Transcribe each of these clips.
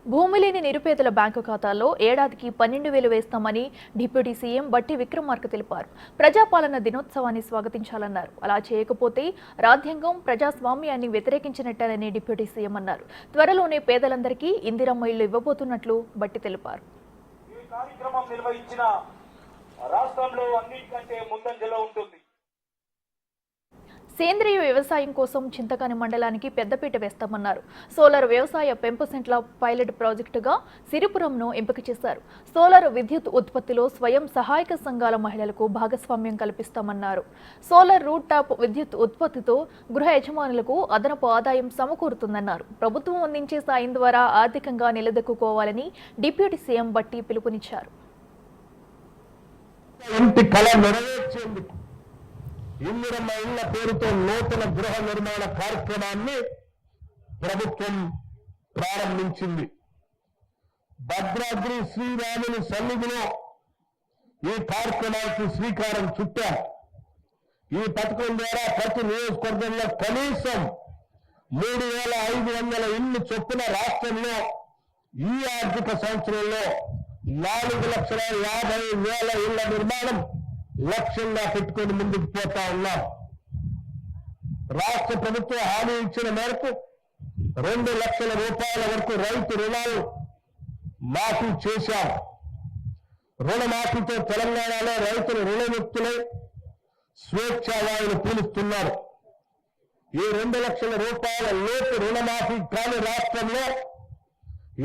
భూమి లేని నిరుపేదల బ్యాంకు ఖాతాల్లో ఏడాదికి 12,000 వేస్తామని డిప్యూటీ సీఎం బట్టి విక్రమార్క తెలిపారు. ప్రజాపాలన దినోత్సవాన్ని స్వాగతించాలన్నారు. అలా చేయకపోతే రాజ్యాంగం ప్రజాస్వామ్యాన్ని వ్యతిరేకించినట్టేనని డిప్యూటీ సీఎం అన్నారు. త్వరలోనే పేదలందరికీ ఇందిరమ్మ ఇళ్లు ఇవ్వబోతున్నట్లు బట్టి తెలిపారు. ఈ కార్యక్రమం నిర్వహించిన రాష్ట్రంలో అన్నిటికంటే ముందంజలో ఉంటుంది. సేంద్రియ వ్యవసాయం కోసం చింతకాని మండలానికి పెద్దపీట వేస్తామన్నారు. సోలార్ వ్యవసాయ పెంపు సెంట్ల పైలట్ ప్రాజెక్టుగా సిరిపురంను ఎంపిక చేశారు. సోలార్ విద్యుత్ ఉత్పత్తిలో స్వయం సహాయక సంఘాల మహిళలకు భాగస్వామ్యం కల్పిస్తామన్నారు. సోలార్ రూట్ టాప్ విద్యుత్ ఉత్పత్తితో గృహ యజమానులకు అదనపు ఆదాయం సమకూరుతుందన్నారు. ప్రభుత్వం అందించే సాయం ద్వారా ఆర్థికంగా నిలదొక్కుకోవాలని డిప్యూటీ సీఎం బట్టి పిలుపునిచ్చారు. ఇందిరమ్మ ఇళ్ల పేరుతో నూతన గృహ నిర్మాణ కార్యక్రమాన్ని ప్రభుత్వం ప్రారంభించింది. భద్రాద్రి శ్రీరాముని సన్నిధిలో ఈ కార్యక్రమానికి శ్రీకారం చుట్టాం. ఈ పథకం ద్వారా ప్రతి నియోజకవర్గంలో కనీసం 3,500 ఇళ్లు చొప్పున రాష్ట్రంలో ఈ ఆర్థిక సంవత్సరంలో 4,50,000 ఇళ్ల నిర్మాణం లక్ష్యంగా పెట్టుకుని ముందుకు పోతా ఉన్నాం. రాష్ట్ర ప్రభుత్వం హామీ ఇచ్చిన మేరకు 2 లక్షల రూపాయల వరకు రైతు రుణాలు మాఫీ చేశాం. రుణమాఫీతో తెలంగాణలో రైతులు రుణముక్తులై స్వేచ్ఛావాయులు పీలుస్తున్నారు. ఈ 2 లక్షల రూపాయల లోపు రుణమాఫీ కాని రాష్ట్రంలో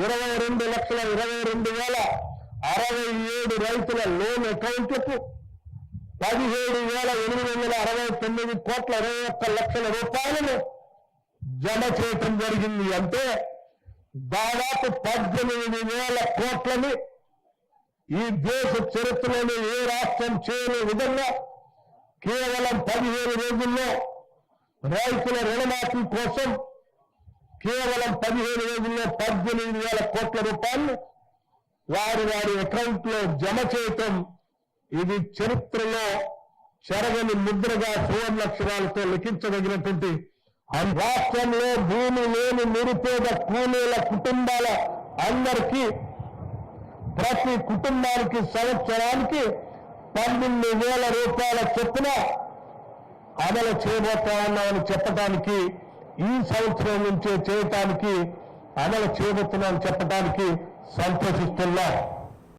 22,22,067 రైతుల లోన్ అకౌంట్లకు 17,869 కోట్ల 21 లక్షల రూపాయలను జమ చేయటం జరిగింది. అంటే దాదాపు 18,000 కోట్లని ఈ దేశ చరిత్రలోని ఏ రాష్ట్రం చేయని విధంగా కేవలం 15 రోజుల్లో రైతుల రుణమాఫీ కోసం కేవలం 15 రోజుల్లో 18,000 కోట్ల రూపాయలు వారి అకౌంట్లో జమ చేయటం ఇది చరిత్రలో చెరగని ముద్రగా సువర్ణాక్షరాలతో లిఖించదగినటువంటి రాష్ట్రంలో భూమి లేని నిరుపేద కూలీల కుటుంబాల అందరికీ ప్రతి కుటుంబానికి సంవత్సరానికి 12,000 రూపాయల చొప్పున అమలు చేయబోతా ఉన్నామని చెప్పడానికి, ఈ సంవత్సరం నుంచే చేయటానికి అమలు చేయబోతున్నామని చెప్పడానికి సంతోషిస్తున్నాం.